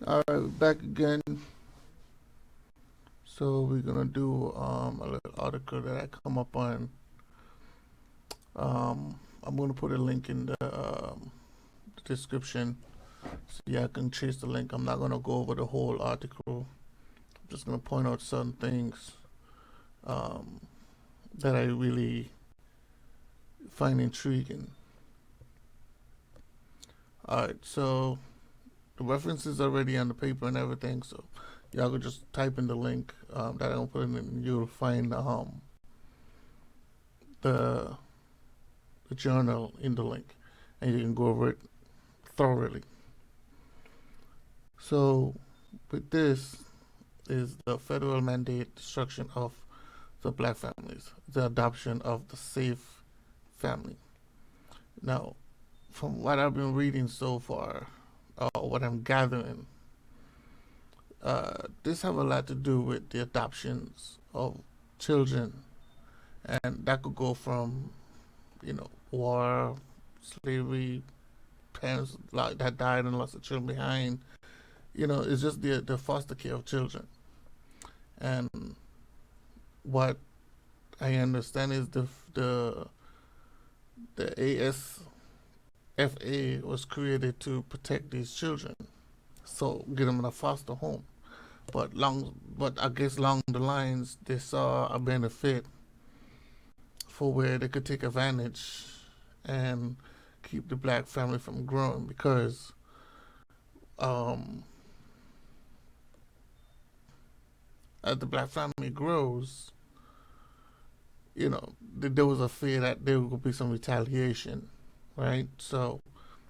All right, back again. So we're gonna do a little article that I come up on. I'm gonna put a link in the description so yeah, I can chase the link. I'm not gonna go over the whole article. I'm just gonna point out certain things um, that I really find intriguing. All right, so the reference is already on the paper and everything, so y'all could just type in the link that I'm putting in. You'll find the the journal in the link, and you can go over it thoroughly. So, with this is the federal mandate destruction of the black families, the adoption of the safe family. Now, from what I've been reading so far, what I'm gathering, this have a lot to do with the adoptions of children, and that could go from war, slavery, parents like that died and lost their children behind. It's just the foster care of children. And what I understand is the ASFA was created to protect these children, so get them in a foster home. But I guess along the lines they saw a benefit for where they could take advantage and keep the black family from growing because um, as the black family grows, there was a fear that there would be some retaliation, right? So,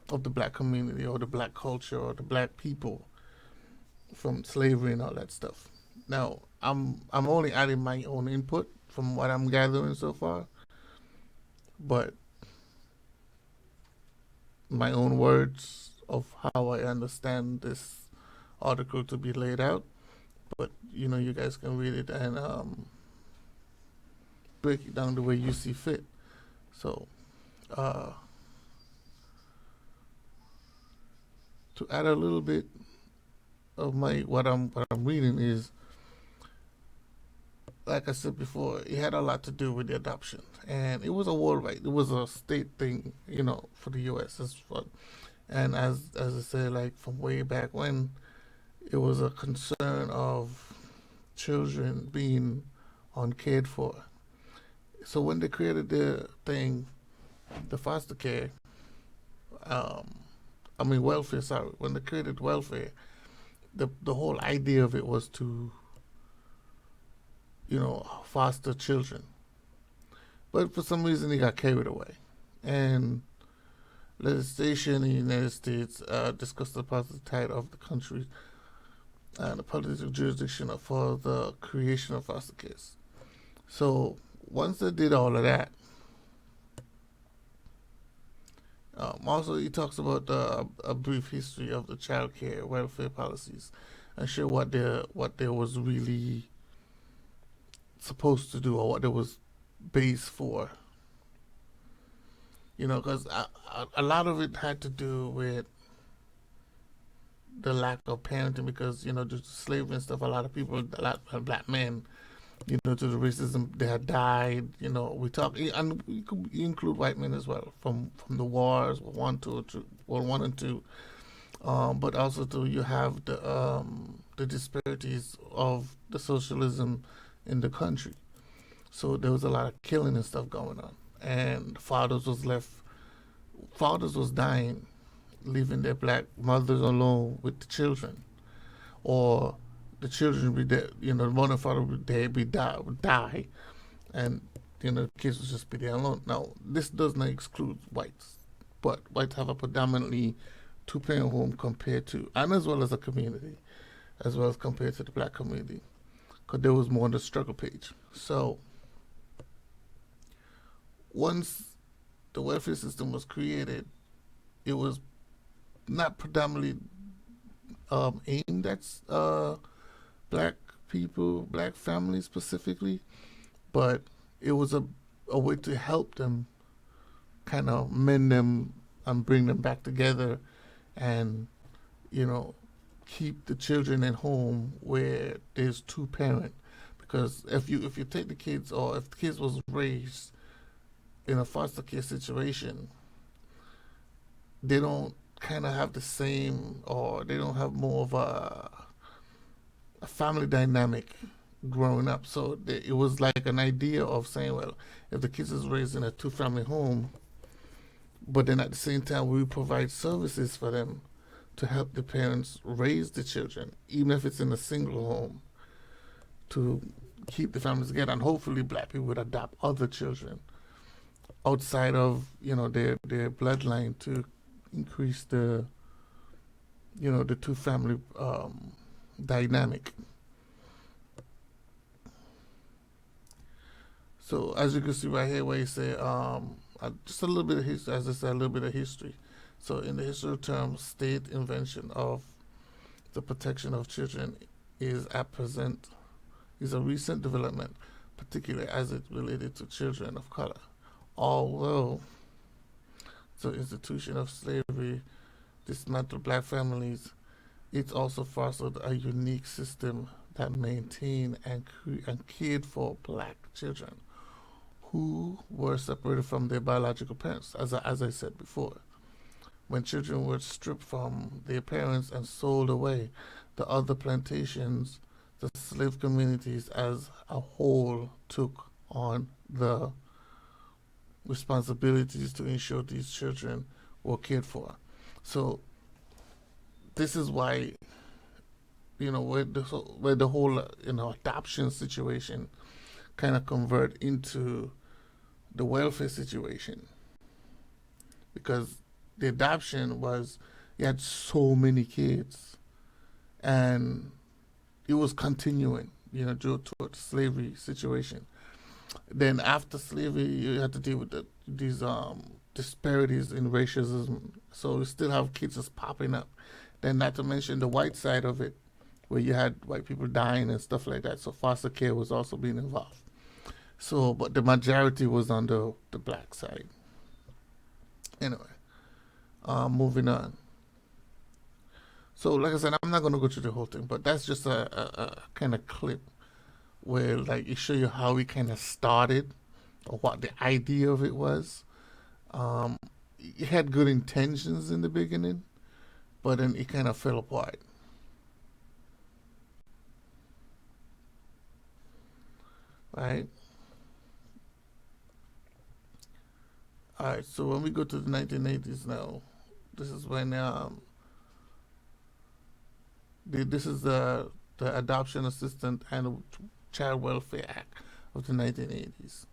of the black community or the black culture or the black people from slavery and all that stuff. Now, I'm only adding my own input from what I'm gathering so far, but my own words of how I understand this article to be laid out. But you guys can read it and break it down the way you see fit. So, uh, to add a little bit of my what I'm reading is, like I said before, it had a lot to do with the adoption, and it was a worldwide, it was a state thing, for the U.S. as well. And as I said, like from way back when, it was a concern of children being uncared for. So when they created the thing, the foster care, um, I mean welfare. Sorry, when they created welfare, the whole idea of it was to foster children. But for some reason, he got carried away, and legislation in the United States discussed the positive tide of the country and the political jurisdiction for the creation of foster kids. So once they did all of that, also he talks about a brief history of the child care welfare policies and show what they was really supposed to do or what they was based for. Because a lot of it had to do with the lack of parenting because due to slavery and stuff, a lot of black men, to the racism, they had died. We talk, and we could include white men as well from the wars, World One and Two. But also too, you have the disparities of the socialism in the country. So there was a lot of killing and stuff going on, and fathers was dying, leaving their black mothers alone with the children, or the children be dead. The mother and father would die, and the kids would just be there alone. Now, this does not exclude whites, but whites have a predominantly two-parent home compared to, and as well as a community, as well as compared to the black community, because there was more on the struggle page. So once the welfare system was created, it was not predominantly aimed at black people, black families specifically, but it was a way to help them kind of mend them and bring them back together and, you know, keep the children at home where there's two parent, because if you take the kids, or if the kids was raised in a foster care situation, they don't kind of have the same, or they don't have more of a family dynamic growing up. So it was like an idea of saying, well, if the kids is raised in a two family home, but then at the same time we provide services for them to help the parents raise the children, even if it's in a single home, to keep the families together. And hopefully black people would adopt other children outside of, their bloodline, to increase the two family dynamic. So as you can see right here, where you say just a little bit of history, as I said, a little bit of history. So in the history terms, state invention of the protection of children is at present is a recent development, particularly as it related to children of color. Although the institution of slavery dismantled black families, it also fostered a unique system that maintained and cared for black children who were separated from their biological parents, as I said before. When children were stripped from their parents and sold away, the other plantations, the slave communities as a whole took on the responsibilities to ensure these children were cared for. So this is why, where the whole adoption situation kind of convert into the welfare situation, because the adoption was, you had so many kids, and it was continuing, due to the slavery situation. Then after slavery, you had to deal with these disparities in racism. So you still have kids just popping up. Then not to mention the white side of it, where you had white people dying and stuff like that. So foster care was also being involved. So, but the majority was on the black side. Anyway, moving on. So, like I said, I'm not going to go through the whole thing, but that's just a kind of clip where, like, it show you how we kind of started, or what the idea of it was. It had good intentions in the beginning, but then it kind of fell apart. Right? All right, so when we go to the 1980s now, this is when this is the Adoption Assistance and Child Welfare Act of the 1980s.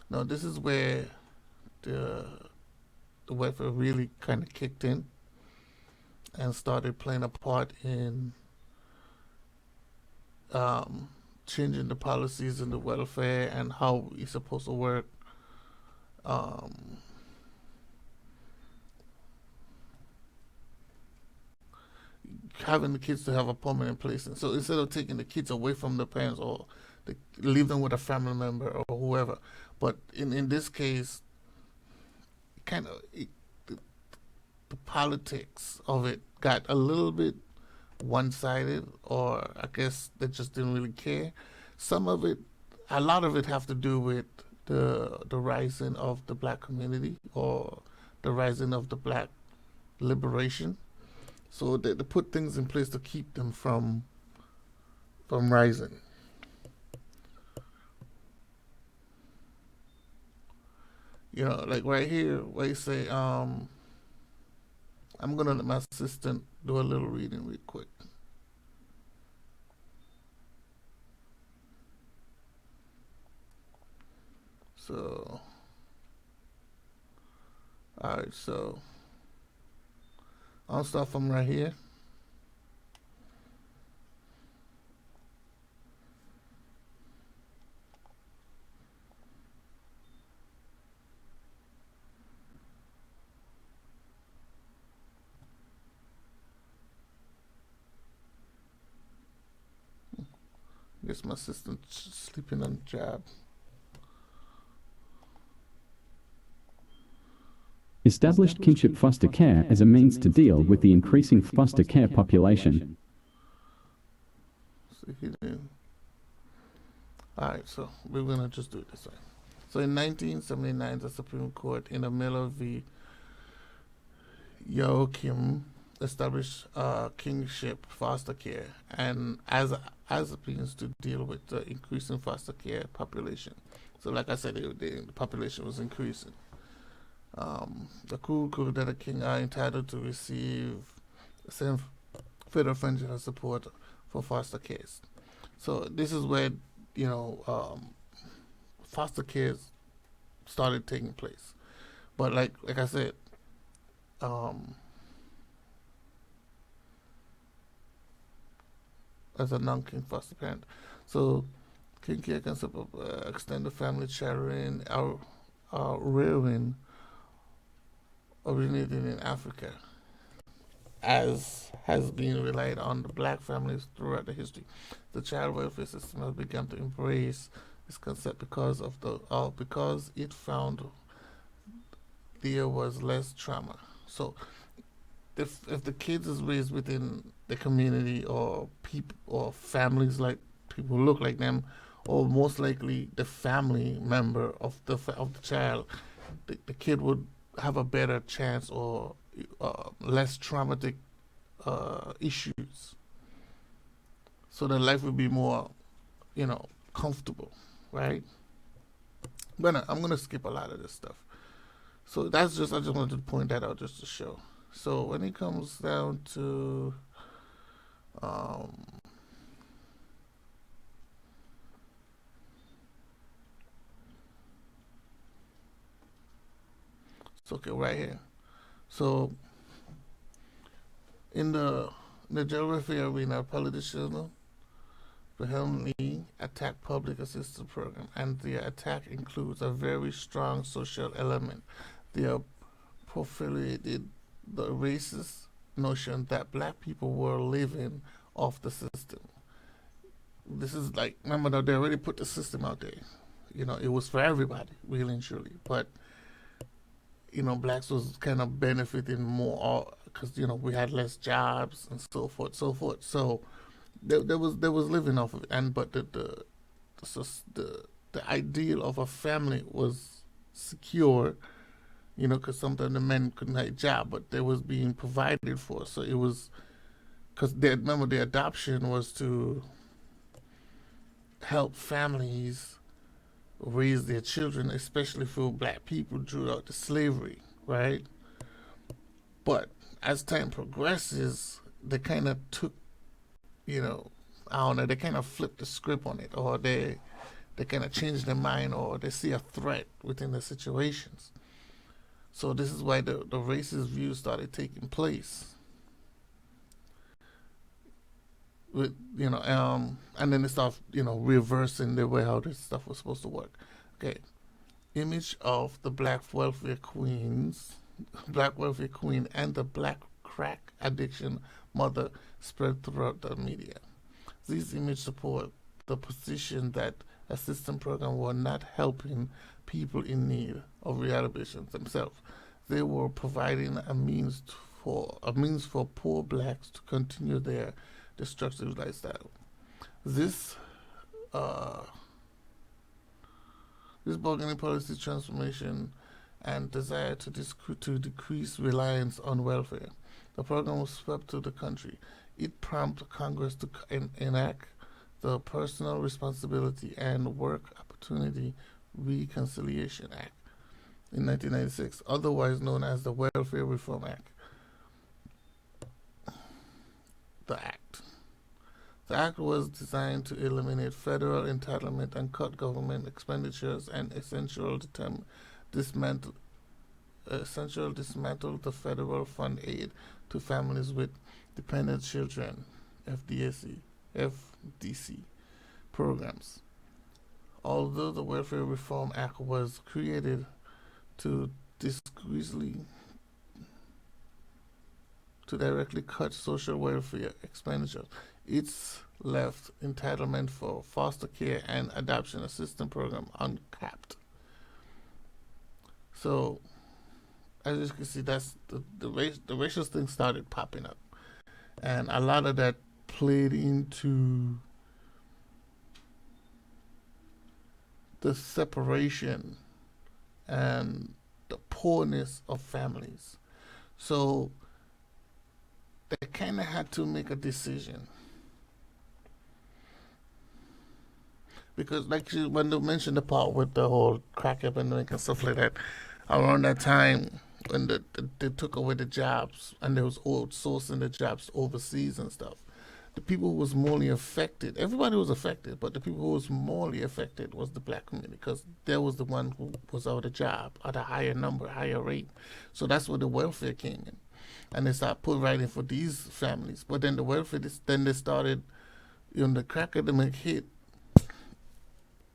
Now, this is where the welfare really kind of kicked in and started playing a part in changing the policies in the welfare and how it's supposed to work. Having the kids to have a permanent place. And so instead of taking the kids away from the parents, or leave them with a family member or whoever, but in this case, kind of the politics of it got a little bit one-sided, or I guess they just didn't really care. A lot of it have to do with the rising of the black community, or the rising of the black liberation. So they put things in place to keep them from rising. Like right here, where you say, I'm gonna let my assistant do a little reading real quick. So, all right, so I'll start from right here. I guess my assistant's sleeping on the job. Established kinship foster care as a means to deal with the increasing foster care population. He didn't. All right, so we're gonna just do it this way. So in 1979, the Supreme Court in the Miller v. Joachim established kingship foster care, and as a means to deal with the increasing foster care population. So, like I said, the population was increasing. The crew that a king are entitled to receive the same federal financial support for foster kids. So this is where foster kids started taking place. But like I said, um, as a non-king foster parent, so king care can support extended family sharing, rearing originated in Africa, as has been relied on the black families throughout the history. The child welfare system has begun to embrace this concept because it found there was less trauma. So if the kids is raised within the community or people or families like people who look like them, or most likely the family member of the child, the kid would have a better chance or less traumatic issues. So the life would be more, comfortable, right? But no, I'm gonna skip a lot of this stuff. So I just wanted to point that out just to show. So when it comes down to um, it's okay right here. So in the geography arena, politicians vehemently attack public assistance program, and the attack includes a very strong social element. They are proliferated the racist notion that black people were living off the system. This is like, remember that they already put the system out there. It was for everybody, really and truly. But blacks was kind of benefiting more because we had less jobs and so forth, so forth. So there was living off of it, and but the ideal of a family was secure, because sometimes the men couldn't have a job, but they was being provided for. So it was because remember the adoption was to help families raise their children, especially for black people throughout the slavery, right? But as time progresses, they kind of took, I don't know, they kind of flipped the script on it, or they kind of changed their mind, or they see a threat within the situations. So this is why the racist view started taking place. And then they start, reversing the way how this stuff was supposed to work. Okay, image of the black welfare queen, and the black crack addiction mother spread throughout the media. These images support the position that assistance programs were not helping people in need of rehabilitation themselves. They were providing a means for poor blacks to continue their destructive lifestyle. This uh, this bargaining policy transformation and desire to decrease reliance on welfare. The program was swept to the country. It prompted Congress to enact the Personal Responsibility and Work Opportunity Reconciliation Act in 1996, otherwise known as the Welfare Reform Act. The Act. The Act was designed to eliminate federal entitlement and cut government expenditures and dismantle, dismantle the federal fund aid to families with dependent children (FDC) programs. Although the Welfare Reform Act was created to discreetly to directly cut social welfare expenditures, its left entitlement for foster care and adoption assistance program uncapped. So, as you can see, that's the racial thing started popping up, and a lot of that played into the separation and the poorness of families. So they kind of had to make a decision because, like when they mentioned the part with the whole crack epidemic and stuff like that, around that time when they took away the jobs and they was outsourcing the jobs overseas and stuff, the people who was morely affected, everybody was affected, but the people who was morely affected was the black community because there was the one who was out of job at a higher number, higher rate. So that's where the welfare came in. And they started providing for these families. But then the welfare, then they started, the crack epidemic hit,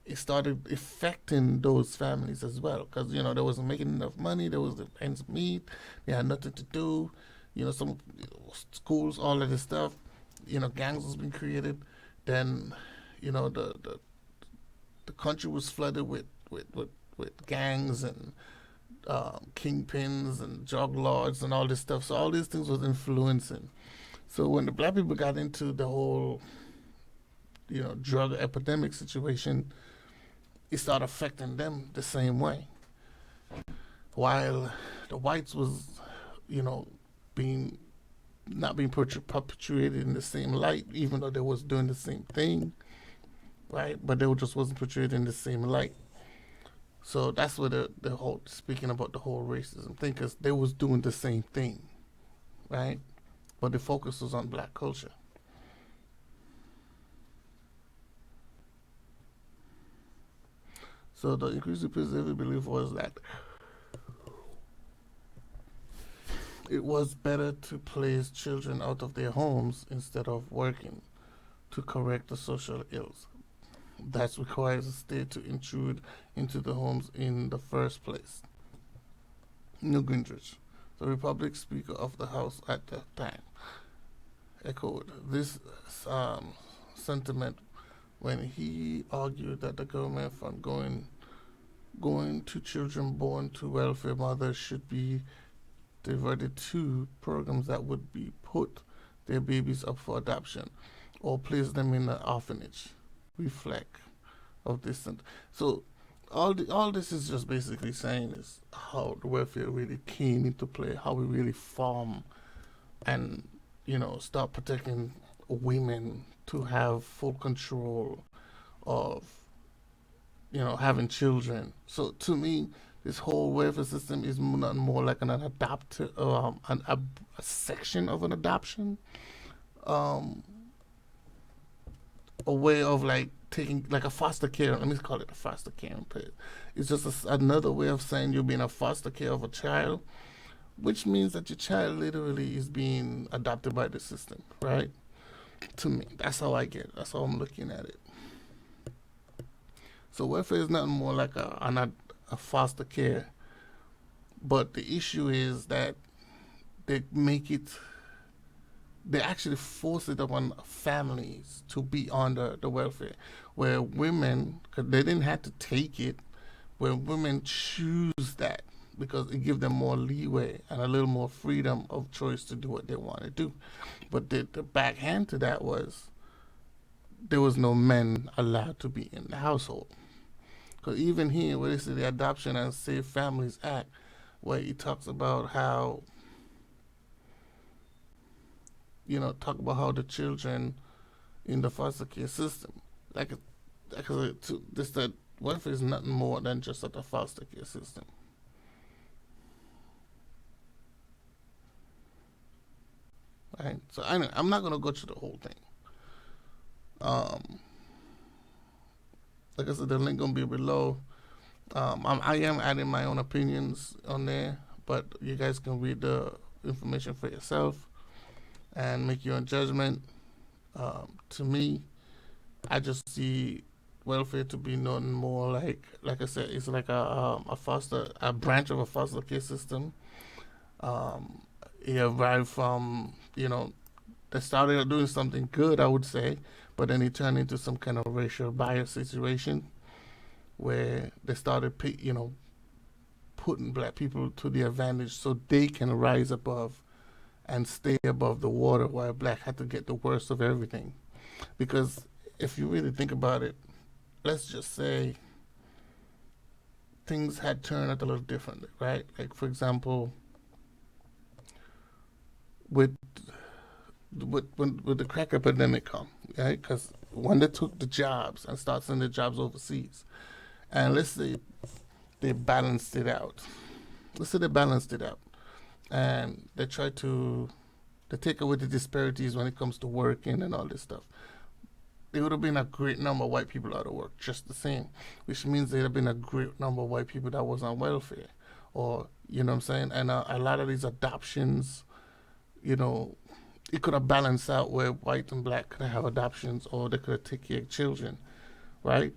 it started affecting those families as well because they wasn't making enough money, there was the ends meet, they had nothing to do, some schools, all of this stuff, gangs was being created. Then the country was flooded with gangs and kingpins and drug lords and all this stuff. So all these things was influencing. So when the black people got into the whole drug epidemic situation, it started affecting them the same way. While the whites was, being not being perpetuated in the same light, even though they was doing the same thing, right? But they just wasn't portrayed in the same light. So that's where the whole speaking about the whole racism thing, because they was doing the same thing, right? But the focus was on black culture. So the inclusive positive belief was that it was better to place children out of their homes instead of working to correct the social ills. That requires the state to intrude into the homes in the first place. Newt Gingrich, the Republican Speaker of the House at the time, echoed this sentiment when he argued that the government fund going to children born to welfare mothers should be diverted to programs that would be put their babies up for adoption or place them in an orphanage. Reflect of this. So all this is just basically saying is how the welfare really came into play, how we really form and start protecting women to have full control of having children. So to me, this whole welfare system is nothing more like a section of an adoption, um, a way of like taking like a foster care. Let me call it a foster care. It's just another way of saying you're being a foster care of a child, which means that your child literally is being adopted by the system, right? To me, that's how I get it. That's how I'm looking at it. So welfare is nothing more like a foster care, but the issue is that they make it they actually force it upon families to be under the welfare, where women, because they didn't have to take it, where women choose that because it gives them more leeway and a little more freedom of choice to do what they want to do. But the backhand to that was there was no men allowed to be in the household. Because even here, where they say the Adoption and Safe Families Act, where he talks about how talk about how the children in the foster care system, this that welfare is nothing more than just like a foster care system. Right? So anyway, I'm not gonna go through the whole thing. Um, like I said, the link gonna be below. I am adding my own opinions on there, but you guys can read the information for yourself and make your own judgment. To me, I just see welfare to be nothing more like I said, it's like a branch of a foster care system. Um, it arrived from they started doing something good, I would say, but then it turned into some kind of racial bias situation where they started putting black people to the advantage so they can rise above and stay above the water, while black had to get the worst of everything. Because if you really think about it, let's just say things had turned out a little differently, right? Like for example, with with the crack epidemic come, right? Because when they took the jobs and started sending the jobs overseas, and let's say they balanced it out. Let's say they balanced it out, and they try to they take away the disparities when it comes to working and all this stuff. There would have been a great number of white people out of work just the same, which means there would have been a great number of white people that was on welfare, or you know what I'm saying. And a lot of these adoptions, you know, it could have balanced out where white and black could have adoptions, or they could have take care of children, right?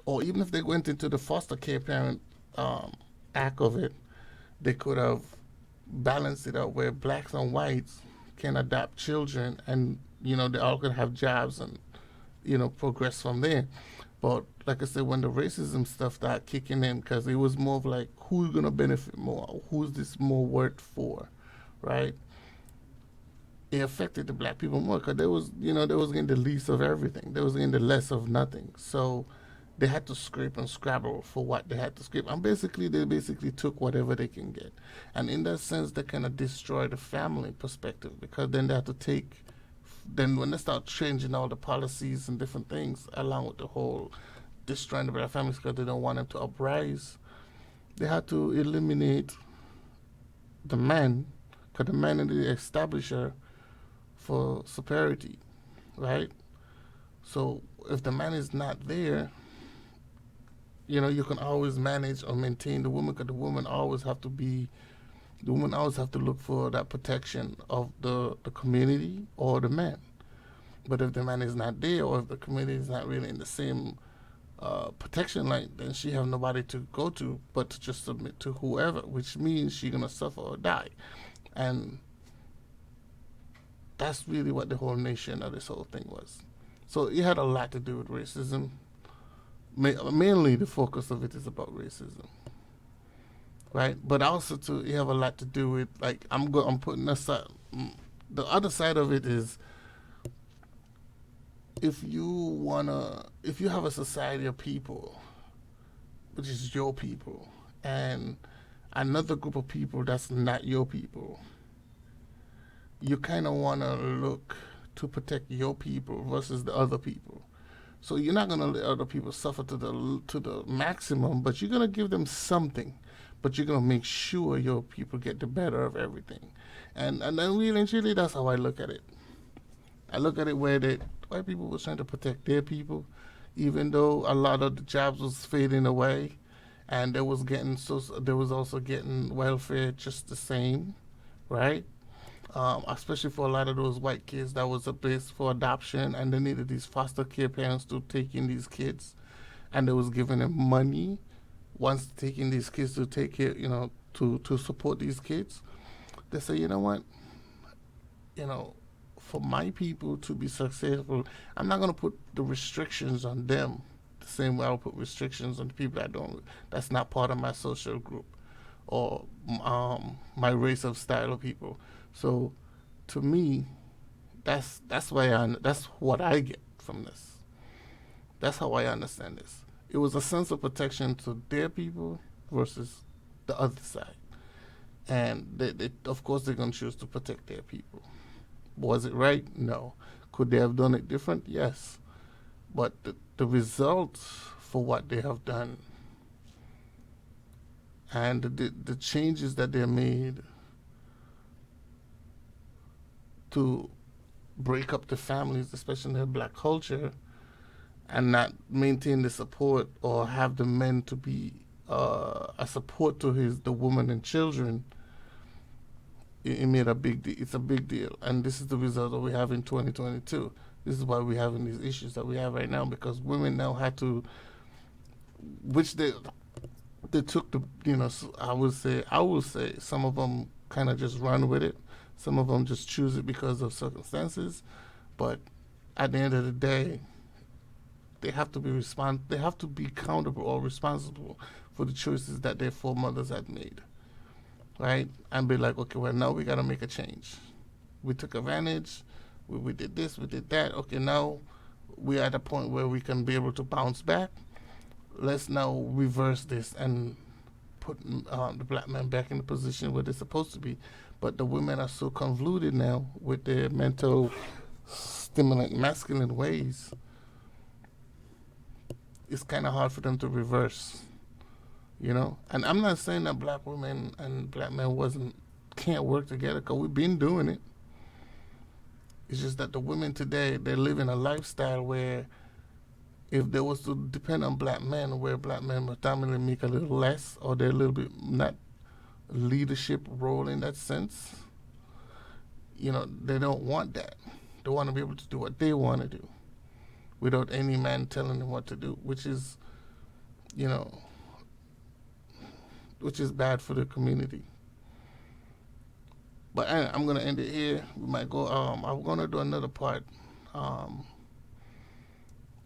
Or even if they went into the foster care parent um, act of it, they could have balanced it out where blacks and whites can adopt children, and you know they all could have jobs and you know progress from there. But like I said, when the racism stuff started kicking in, because it was more of like who's gonna benefit more, who's this more worth for, right? It affected the black people more because they was getting the least of everything. They was getting the less of nothing. So they had to scrape and scrabble for what they had to scrape, and basically they basically took whatever they can get, and in that sense they kind of destroyed the family perspective because then they had to take. Then when they start changing all the policies and different things along with the whole destroying the black families because they don't want them to uprise, they had to eliminate the man because the man is the establisher for superiority, right? So if the man is not there, you know, you can always manage or maintain the woman because the woman always have to look for that protection of the community or the man. But if the man is not there or if the community is not really in the same protection line, then she have nobody to go to but to just submit to whoever, which means she's gonna suffer or die. And that's really what the whole nation of this whole thing was. So it had a lot to do with racism. Mainly, the focus of it is about racism, right? But also, too, it have a lot to do with like I'm putting aside. The other side of it is if you have a society of people, which is your people, and another group of people that's not your people, you kind of want to look to protect your people versus the other people. So you're not gonna let other people suffer to the maximum, but you're gonna give them something. But you're gonna make sure your people get the better of everything, and then really and truly, that's how I look at it. I look at it where the white people was trying to protect their people, even though a lot of the jobs was fading away, and there was also getting welfare just the same, right? Especially for a lot of those white kids that was a base for adoption, and they needed these foster care parents to take in these kids, and they was giving them money once taking these kids to take care, you know, to support these kids. They say, you know what, you know, for my people to be successful, I'm not gonna put the restrictions on them the same way I'll put restrictions on the people that's not part of my social group or my race of style of people. So, to me, that's what I get from this. That's how I understand this. It was a sense of protection to their people versus the other side, and of course they're gonna choose to protect their people. Was it right? No. Could they have done it different? Yes. But the results for what they have done and the changes that they made to break up the families, especially in the black culture, and not maintain the support or have the men to be a support to the woman and children, it made a big deal. It's a big deal, and this is the result that we have in 2022. This is why we're having these issues that we have right now because women now had to, which they took the I will say some of them kind of just run with it. Some of them just choose it because of circumstances, but at the end of the day, they have to they have to be accountable or responsible for the choices that their foremothers had made, right? And be like, okay, well now we gotta make a change. We took advantage. We did this. We did that. Okay, now we're at a point where we can be able to bounce back. Let's now reverse this and put the black men back in the position where they're supposed to be. But the women are so convoluted now with their mental stimulant masculine ways. It's kind of hard for them to reverse, you know. And I'm not saying that black women and black men wasn't can't work together, because we've been doing it. It's just that the women today, they're living a lifestyle where if they was to depend on black men, where black men would dominantly make a little less, or they're a little bit not leadership role in that sense, you know, they don't want that. They want to be able to do what they want to do without any man telling them what to do, which is, you know, which is bad for the community. But I'm gonna end it here. We might go. I'm gonna do another part. Um,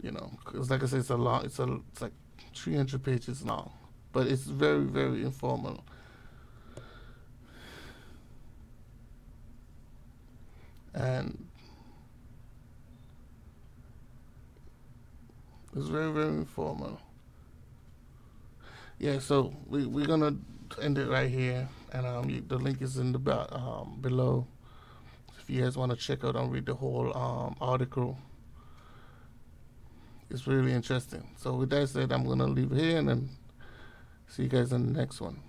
you know, because like I said, it's like 300 pages long, but it's very, very informal, and it's very, very informal. Yeah, so we're gonna end it right here, and the link is in the below. If you guys want to check out and read the whole article, it's really interesting. So with that said, I'm gonna leave it here and then see you guys in the next one.